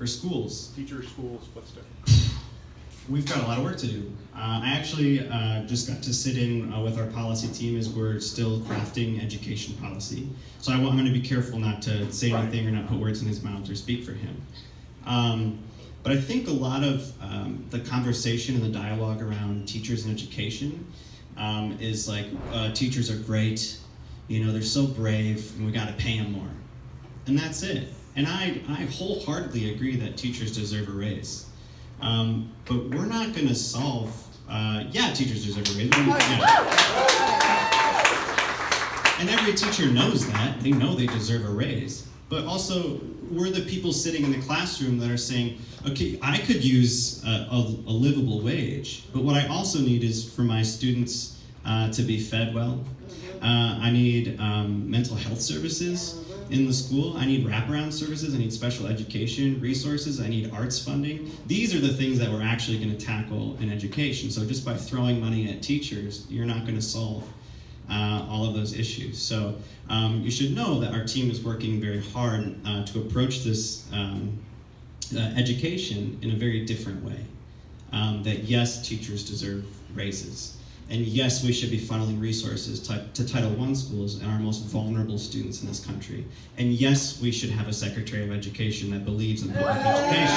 for schools. Teachers, schools, what's different? We've got a lot of work to do. I actually just got to sit in with our policy team as we're still crafting education policy. So I'm going to be careful not to say anything or not put words in his mouth or speak for him. But I think a lot of the conversation and the dialogue around teachers and education is like, teachers are great, you know, they're so brave, and we got to pay them more. And that's it. And I wholeheartedly agree that teachers deserve a raise. But we're not going to solve, teachers deserve a raise. And every teacher knows that. They know they deserve a raise. But also, we're the people sitting in the classroom that are saying, okay, I could use a livable wage, but what I also need is for my students to be fed well. I need mental health services in the school. I need wraparound services. I need special education resources. I need arts funding. These are the things that we're actually going to tackle in education. So just by throwing money at teachers, you're not going to solve all of those issues. So you should know that our team is working very hard to approach this education in a very different way. That yes, teachers deserve raises. And yes, we should be funneling resources to Title I schools and our most vulnerable students in this country. And yes, we should have a Secretary of Education that believes in public education.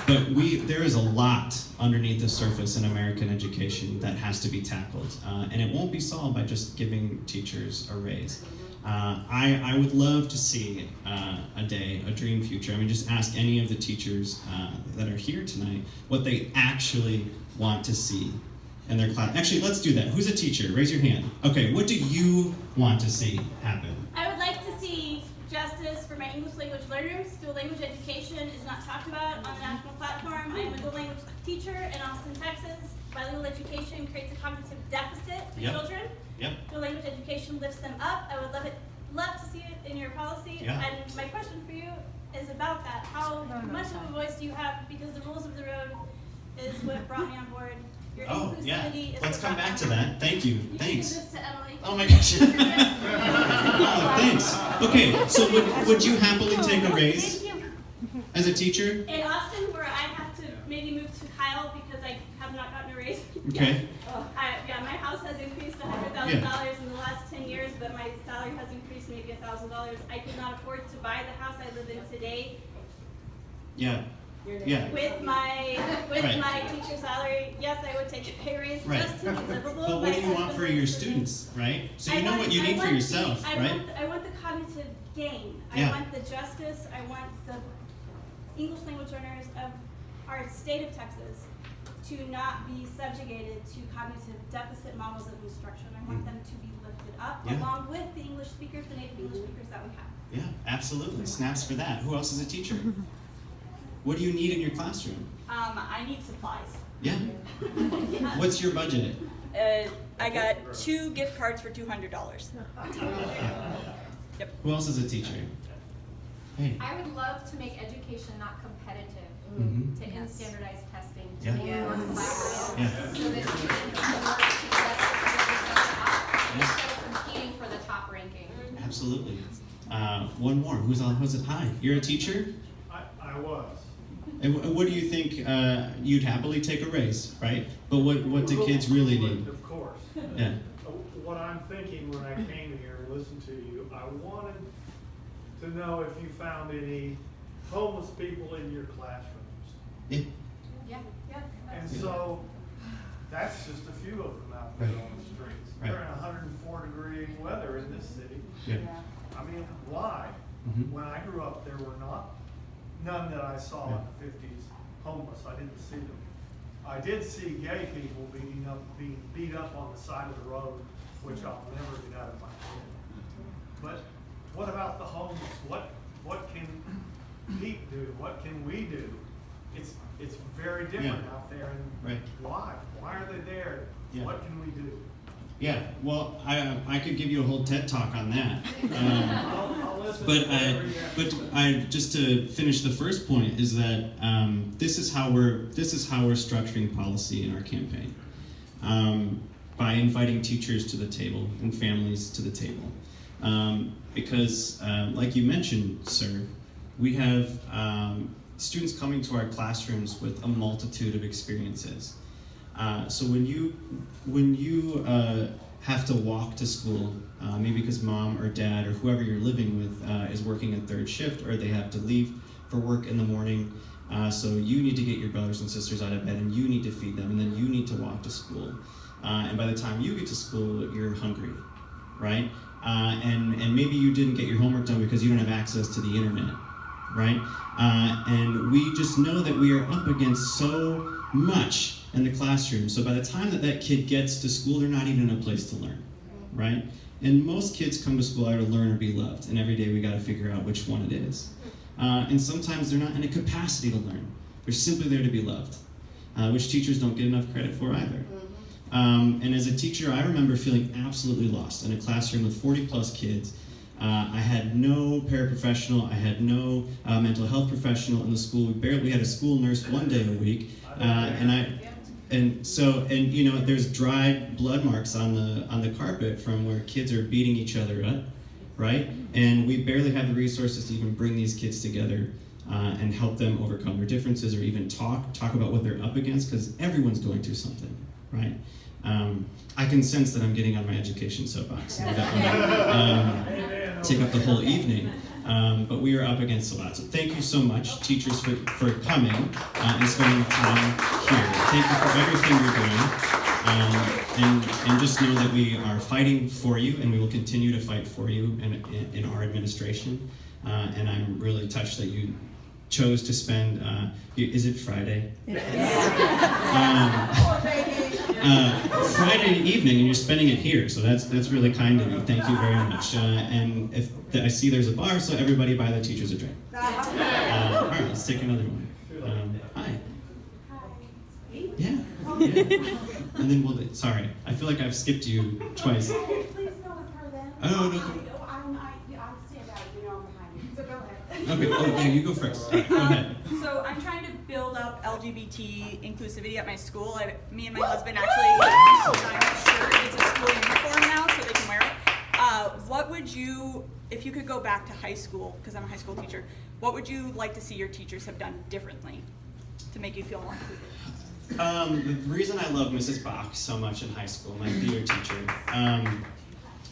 But there is a lot underneath the surface in American education that has to be tackled. And it won't be solved by just giving teachers a raise. I would love to see a dream future. I mean, just ask any of the teachers that are here tonight what they actually want to see in their class. Actually, let's do that. Who's a teacher? Raise your hand. Okay, what do you want to see happen? I would like to see justice for my English language learners. Dual language education is not talked about on the national platform. I am a dual language teacher in Austin, Texas. Bilingual education creates a cognitive deficit for children. Dual language education lifts them up. I would love to see it in your policy. And my question for you is about that. How much of a voice do you have? Because the rules of the road is what brought me on board. Your inclusivity is Let's come back to that. Thank you. Thanks. Give this to Emily. Oh my gosh. Oh, thanks. Okay, so would you happily take a raise as a teacher? In Austin, where I have to maybe move to Kyle because I have not gotten a raise. Okay. My house has increased $100,000 in the last 10 years, but my salary has increased maybe $1,000. I could not afford to buy the house I live in today. With my teacher salary, yes, I would take a pay raise just to be livable. But what do you want for your students, right? So you know what you need for yourself, right? I want the cognitive gain. I want the justice. I want the English language learners of our state of Texas to not be subjugated to cognitive deficit models of instruction. I want them to be lifted up along with the English speakers, the native English speakers that we have. Yeah, absolutely. Snaps for that. Who else is a teacher? What do you need in your classroom? I need supplies. Yeah. What's your budget? I got 2 gift cards for $200. Yep. Who else is a teacher? Hey. I would love to make education not competitive, to end standardized testing, to make it more collaborative, so that students can work together instead of competing for the top ranking. Absolutely. One more. Who's it? Hi. You're a teacher? I was. And what do you think? You'd happily take a raise, right? But what do kids really need? Of course. Yeah. What I'm thinking when I came here and listened to you, I wanted to know if you found any homeless people in your classrooms. Yeah. And so that's just a few of them out there on the streets. Right. They're in 104-degree weather in this city. Yeah. I mean, why? When I grew up, there were none that I saw in the 50s homeless. I didn't see them. I did see gay people being beat up on the side of the road, which I'll never get out of my head. But what about the homeless? What can Pete do? What can we do? It's very different out there. And why? Why are they there? What can we do? Yeah, well, I could give you a whole TED talk on that. I'll listen. But just to finish the first point is that this is how we're structuring policy in our campaign, by inviting teachers to the table and families to the table. because, like you mentioned, sir, we have students coming to our classrooms with a multitude of experiences. So when you have to walk to school, maybe because mom or dad or whoever you're living with is working a third shift, or they have to leave for work in the morning, so you need to get your brothers and sisters out of bed, and you need to feed them, and then you need to walk to school. And by the time you get to school, you're hungry, right? And maybe you didn't get your homework done because you don't have access to the internet, right? And we just know that we are up against so much in the classroom. So by the time that kid gets to school, they're not even in a place to learn, right? And most kids come to school either to learn or be loved, and every day we got to figure out which one it is. And sometimes they're not in a capacity to learn. They're simply there to be loved, which teachers don't get enough credit for either. And as a teacher, I remember feeling absolutely lost in a classroom with 40 plus kids. I had no paraprofessional, I had no mental health professional in the school. We had a school nurse one day a week, and you know, there's dried blood marks on the carpet from where kids are beating each other up, right? And we barely have the resources to even bring these kids together and help them overcome their differences, or even talk about what they're up against, because everyone's going through something, right? I can sense that I'm getting on my education soapbox. And that would take up the whole evening. But we are up against a lot. So thank you so much, teachers, for coming and spending time here. Thank you for everything you're doing. And just know that we are fighting for you, and we will continue to fight for you in our administration. And I'm really touched that you chose to spend, is it Friday? Friday evening, and you're spending it here, so that's really kind of you. Thank you very much. And if I see there's a bar, so everybody buy the teachers a drink. All right, let's take another one. Hi. Yeah. And then sorry, I feel like I've skipped you twice. Please go with her then. Oh, no. I'm stand out, you know, I'm behind you. So go ahead. Okay, yeah, you go first. All right, go ahead. So I'm trying to build up LGBT inclusivity at my school. Me and my husband actually designed a shirt. It's a school uniform now, so they can wear it. What would you, if you could go back to high school, because I'm a high school teacher, what would you like to see your teachers have done differently to make you feel more included? The reason I love Mrs. Bach so much in high school, my theater teacher,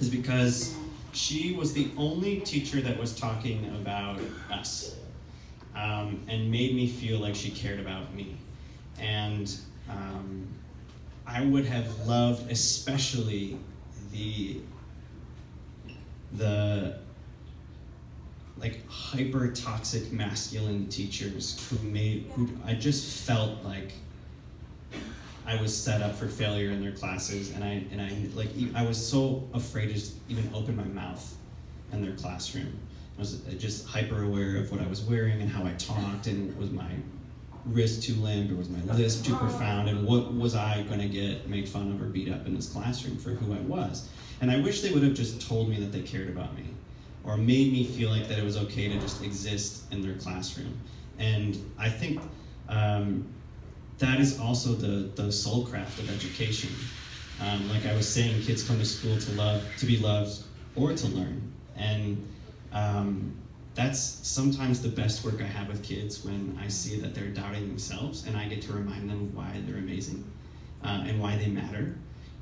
is because she was the only teacher that was talking about us, and made me feel like she cared about me. And I would have loved especially the like hyper toxic masculine teachers who I just felt like I was set up for failure in their classes, and I was so afraid to just even open my mouth in their classroom. I was just hyper aware of what I was wearing and how I talked, and was my wrist too limp, or was my lisp too profound, and what was I going to get made fun of or beat up in this classroom for who I was. And I wish they would have just told me that they cared about me, or made me feel like that it was okay to just exist in their classroom. And I think that is also the soul craft of education. Like I was saying, kids come to school to be loved, or to learn. And that's sometimes the best work I have with kids, when I see that they're doubting themselves, and I get to remind them of why they're amazing and why they matter.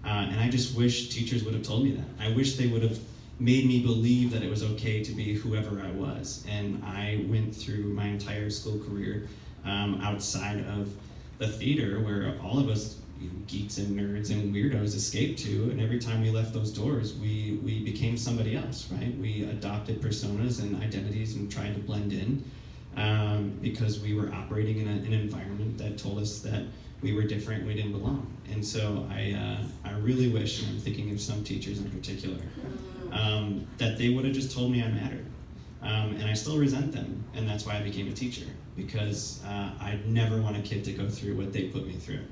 And I just wish teachers would have told me that. I wish they would have made me believe that it was okay to be whoever I was. And I went through my entire school career outside of the theater, where all of us, geeks and nerds and weirdos, escaped to, and every time we left those doors, we became somebody else, right? We adopted personas and identities and tried to blend in because we were operating in an environment that told us that we were different, we didn't belong. And so I really wish, and I'm thinking of some teachers in particular, that they would have just told me I mattered. And I still resent them, and that's why I became a teacher, because I'd never want a kid to go through what they put me through.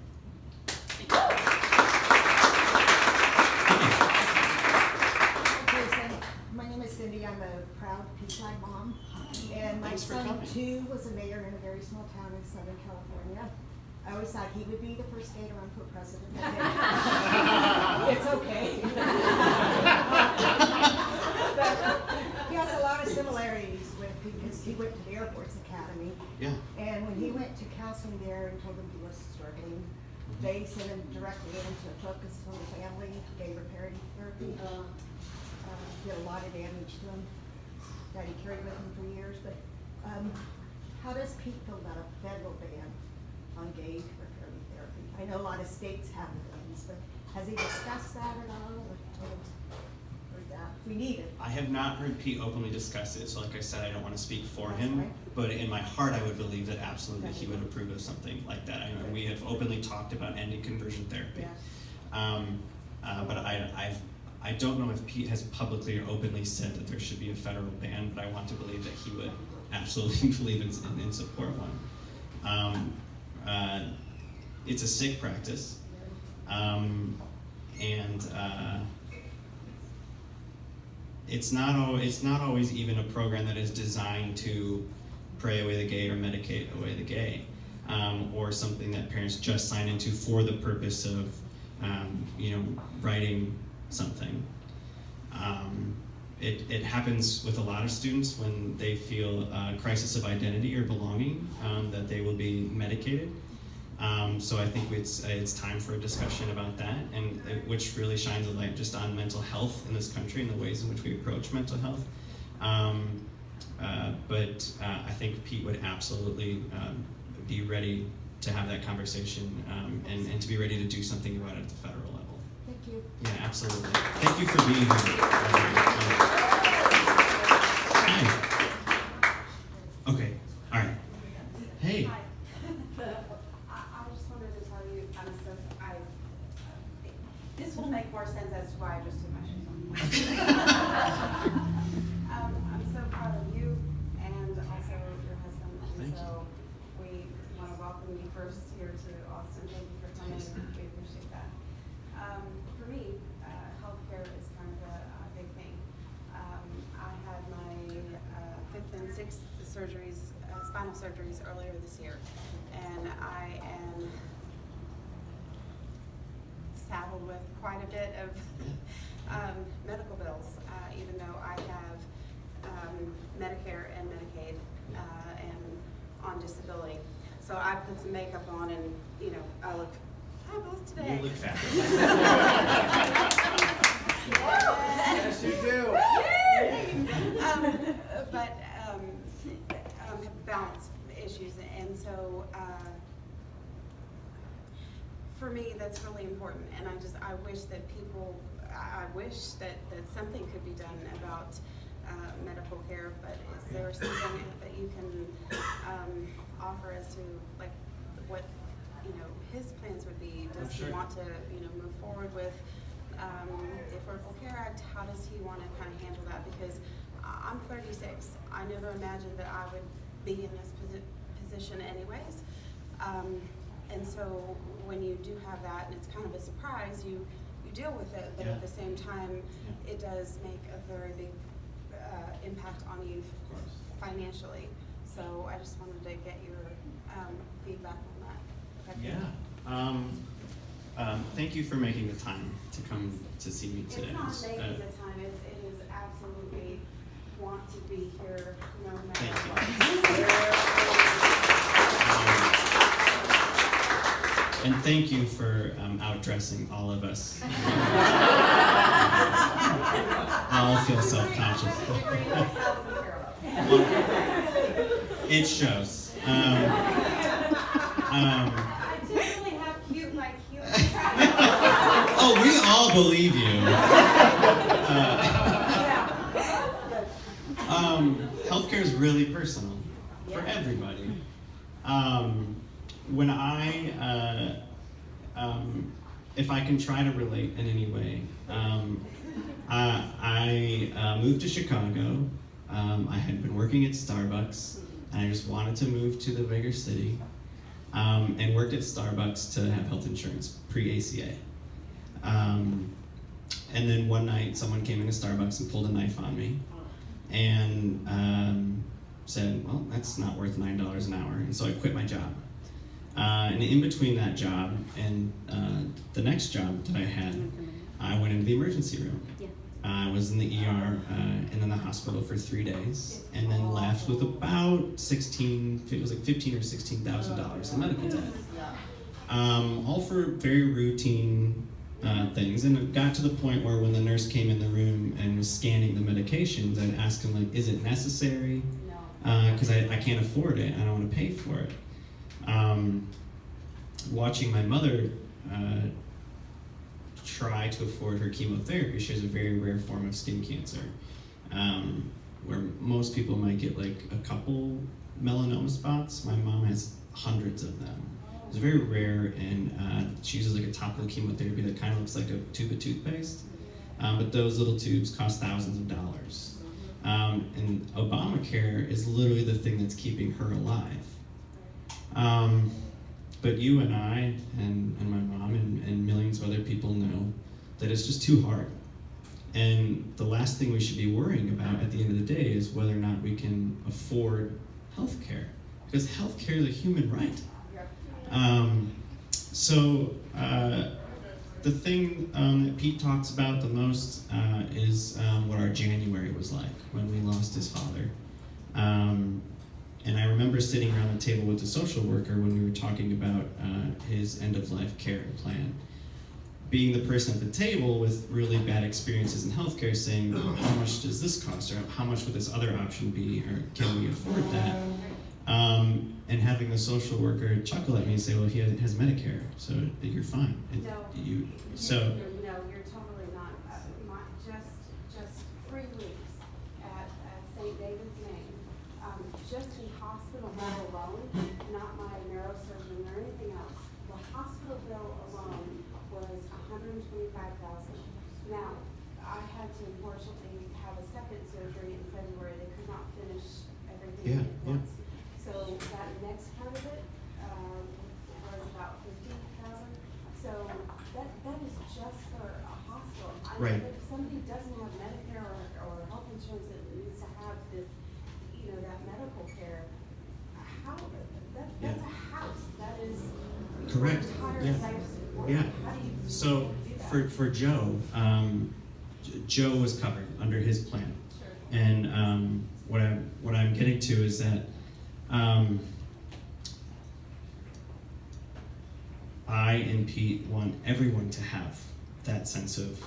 My name is Cindy. I'm a proud Peace-Eye mom. And my Thanks for son, coming. too, was a mayor in a very small town in Southern California. I always thought he would be the first gay to run for president. It's okay. of similarities with, because he went to the Air Force Academy. Yeah. And when he went to counseling there and told them he was struggling, they sent him directly in to focus on the family, gave reparative therapy. Did a lot of damage to him that he carried with him for years. But how does Pete feel about a federal ban on gay reparative therapy? I know a lot of states have bans, but has he discussed that at all? Or that we need it? I have not heard Pete openly discuss it, so like I said, I don't want to speak for That's him, right. but in my heart I would believe that absolutely he would approve of something like that. I know we have openly talked about ending conversion therapy. Yeah. But I don't know if Pete has publicly or openly said that there should be a federal ban, but I want to believe that he would absolutely believe in support one. It's a sick practice, and it's not always even a program that is designed to pray away the gay or medicate away the gay, or something that parents just sign into for the purpose of writing something. It happens with a lot of students when they feel a crisis of identity or belonging, that they will be medicated. So I think it's time for a discussion about that, and which really shines a light just on mental health in this country and the ways in which we approach mental health. But I think Pete would absolutely be ready to have that conversation, and to be ready to do something about it at the federal level. Thank you. Yeah, absolutely. Thank you for being here. Hi. Okay, all right. Hey. Hi. I just wanted to tell you, this will make more sense as to why I just took my shoes off. I'm so proud of you and also your husband. And Thank you. so we want to welcome you first here to Austin. Thank you for coming. We appreciate that. For me, healthcare is kind of a big thing. I had my 5th and 6th surgeries, spinal surgeries earlier this year, and I am saddled with quite a bit of medical bills, even though I have Medicare and Medicaid and on disability. So I put some makeup on and, I look fabulous today. You look fabulous. Yes, you do. But balance issues, and so for me that's really important. And I wish that that something could be done about medical care. But is there something that you can offer as to like what his plans would be? Does he want to move forward with the Affordable Care Act? How does he want to kind of handle that? Because I'm 36. I never imagined that I would be in this position anyways. And so when you do have that, and it's kind of a surprise, you deal with it, but at the same time, it does make a very big impact on you financially. So I just wanted to get your feedback on that. Okay. Yeah. Thank you for making the time to come to see me today. It's not making the time, it is absolutely want to be here no matter Thank you. what. And thank you for outdressing all of us. I'll feel self-conscious. It shows. I just really have cute. Oh, we all believe you. Healthcare is really personal for everybody. When if I can try to relate in any way, I moved to Chicago. I had been working at Starbucks, and I just wanted to move to the bigger city, and worked at Starbucks to have health insurance pre-ACA. And then one night, someone came into Starbucks and pulled a knife on me, and said, well, that's not worth $9 an hour, and so I quit my job. And in between that job and the next job that I had, I went into the emergency room. was in the ER and in the hospital for 3 days, and then left with about it was like $15,000 or $16,000 in medical debt. All for very routine things, and it got to the point where when the nurse came in the room and was scanning the medications, I'd ask him, like, is it necessary? Because I can't afford it, I don't want to pay for it. Watching my mother try to afford her chemotherapy. She has a very rare form of skin cancer, where most people might get like a couple melanoma spots. My mom has hundreds of them. It's very rare, and she uses like a topical chemotherapy that kind of looks like a tube of toothpaste, but those little tubes cost thousands of dollars. And Obamacare is literally the thing that's keeping her alive. But you and I and my mom and millions of other people know that it's just too hard. And the last thing we should be worrying about at the end of the day is whether or not we can afford health care. Because health care is a human right. The thing that Pete talks about the most is what our January was like when we lost his father. And I remember sitting around the table with the social worker when we were talking about his end-of-life care plan. Being the person at the table with really bad experiences in healthcare, saying, how much does this cost, or how much would this other option be, or can we afford that? And having the social worker chuckle at me and say, well, he has Medicare, so you're fine. And No, you're totally not. Just 3 weeks at St. David's name, just the hospital bill alone, not my neurosurgeon or anything else, the hospital bill alone was $125,000. Now, I had to unfortunately have a second surgery in February. They could not finish everything at once. So that next part of it was about $50,000. So that is just for a hospital. Right. If somebody doesn't have Medicare or health insurance that needs to have this, that medical care, that's a house. That is correct. Entire life's work. Yeah. How do you So do that? for Joe, Joe was covered under his plan, and what I'm getting to is that I and Pete want everyone to have that sense of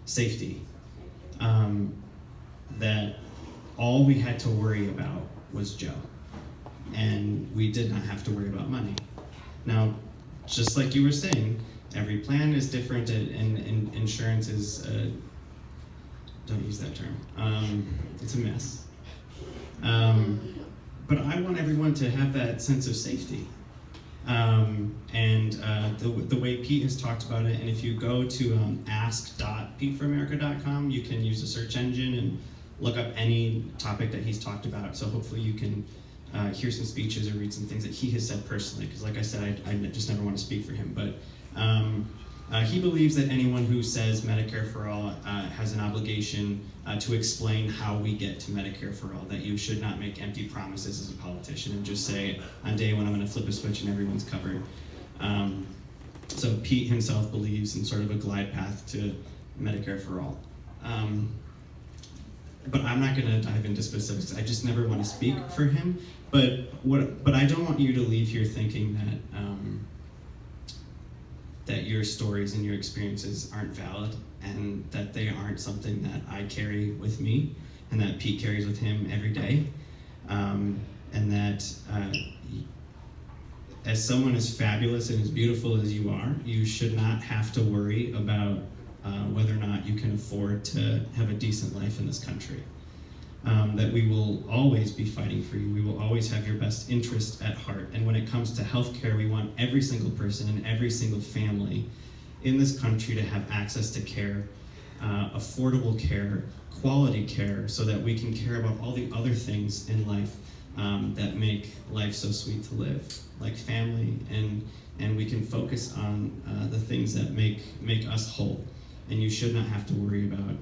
safety. That all we had to worry about was Joe, and we did not have to worry about money. Now, just like you were saying, every plan is different, and insurance is, don't use that term, it's a mess. But I want everyone to have that sense of safety. The way Pete has talked about it, and if you go to ask.peteforamerica.com, you can use a search engine and look up any topic that he's talked about. So hopefully you can hear some speeches or read some things that he has said personally, because like I said, I just never want to speak for him. But he believes that anyone who says Medicare for all has an obligation to explain how we get to Medicare for all, that you should not make empty promises as a politician and just say, on day one I'm going to flip a switch and everyone's covered. So Pete himself believes in sort of a glide path to Medicare for all. But I'm not going to dive into specifics. I just never want to speak for him. But I don't want you to leave here thinking that your stories and your experiences aren't valid, and that they aren't something that I carry with me, and that Pete carries with him every day, and that as someone as fabulous and as beautiful as you are, you should not have to worry about whether or not you can afford to have a decent life in this country. That we will always be fighting for you. We will always have your best interest at heart. And when it comes to healthcare, we want every single person and every single family in this country to have access to care, affordable care, quality care, so that we can care about all the other things in life that make life so sweet to live, like family, and we can focus on the things that make us whole. And you should not have to worry about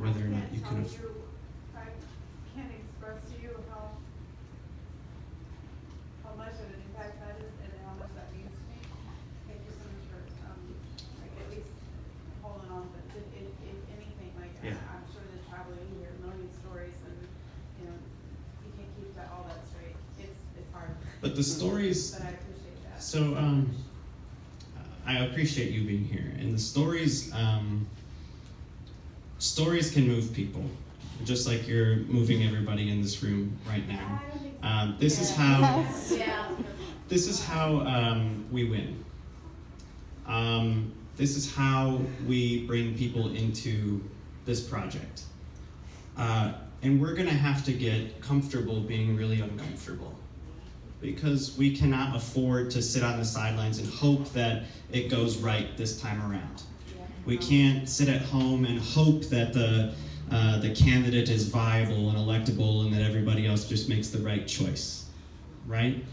whether or not you can afford. I can't express to you how much of an impact that is and how much that means to me. Thank you so much for at least holding on. But if anything, Yeah. I'm sure But the stories, But I appreciate that. so I appreciate you being here. And the stories, stories can move people, just like you're moving everybody in this room right now. This is how, this is how we win. This is how we bring people into this project. And we're gonna have to get comfortable being really uncomfortable, because we cannot afford to sit on the sidelines and hope that it goes right this time around. We can't sit at home and hope that the candidate is viable and electable and that everybody else just makes the right choice, right?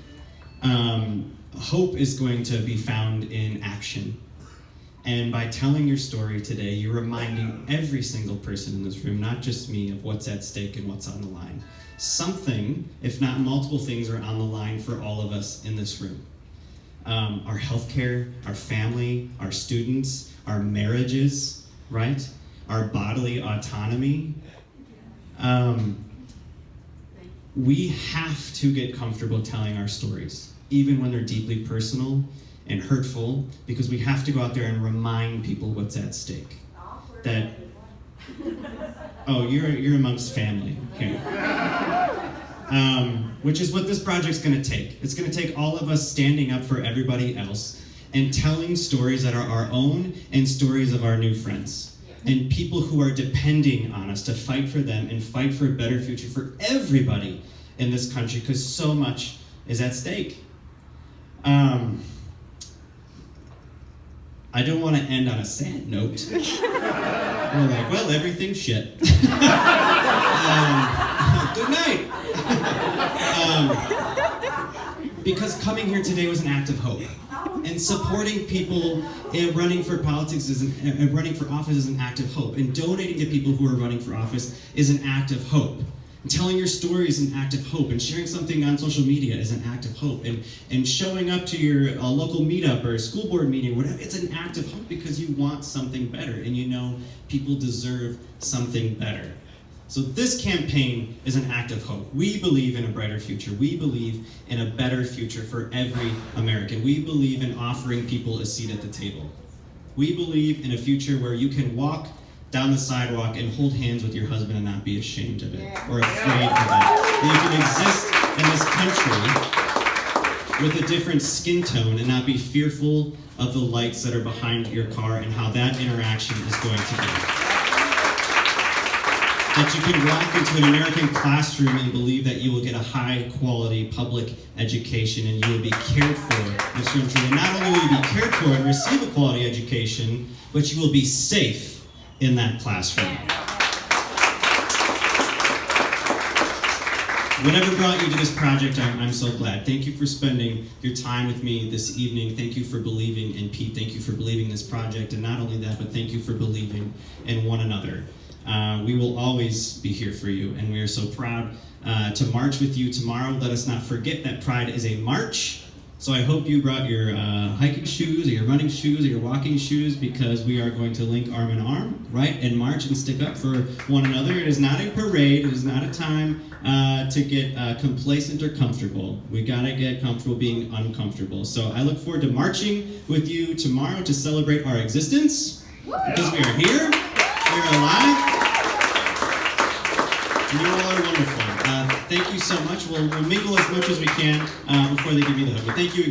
Hope is going to be found in action. And by telling your story today, you're reminding every single person in this room, not just me, of what's at stake and what's on the line. Something, if not multiple things, are on the line for all of us in this room. Our healthcare, our family, our students, our marriages, right? Our bodily autonomy. We have to get comfortable telling our stories, even when they're deeply personal and hurtful, because we have to go out there and remind people what's at stake. That, oh, you're amongst family here. Which is what this project's gonna take. It's gonna take all of us standing up for everybody else and telling stories that are our own and stories of our new friends. And people who are depending on us to fight for them and fight for a better future for everybody in this country, because so much is at stake. I don't want to end on a sad note. We're like, well, everything's shit. Good night. Because coming here today was an act of hope. And supporting people in running for politics running for office is an act of hope. And donating to people who are running for office is an act of hope. And telling your story is an act of hope. And sharing something on social media is an act of hope. And showing up to your local meetup or school board meeting, whatever, it's an act of hope because you want something better. And you know people deserve something better. So this campaign is an act of hope. We believe in a brighter future. We believe in a better future for every American. We believe in offering people a seat at the table. We believe in a future where you can walk down the sidewalk and hold hands with your husband and not be ashamed of it or afraid of it. That you can exist in this country with a different skin tone and not be fearful of the lights that are behind your car and how that interaction is going to be. That you can walk into an American classroom and believe that you will get a high-quality public education and you will be cared for in this country. And not only will you be cared for and receive a quality education, but you will be safe in that classroom. Whatever brought you to this project, I'm so glad. Thank you for spending your time with me this evening. Thank you for believing in Pete. Thank you for believing in this project. And not only that, but thank you for believing in one another. We will always be here for you, and we are so proud to march with you tomorrow. Let us not forget that Pride is a march. So I hope you brought your hiking shoes, or your running shoes, or your walking shoes, because we are going to link arm in arm, right, and march and stick up for one another. It is not a parade. It is not a time to get complacent or comfortable. We gotta get comfortable being uncomfortable. So I look forward to marching with you tomorrow to celebrate our existence, because we are here, we are alive, and you all are wonderful. Thank you so much. We'll mingle as much as we can before they give you the hug. But thank you again.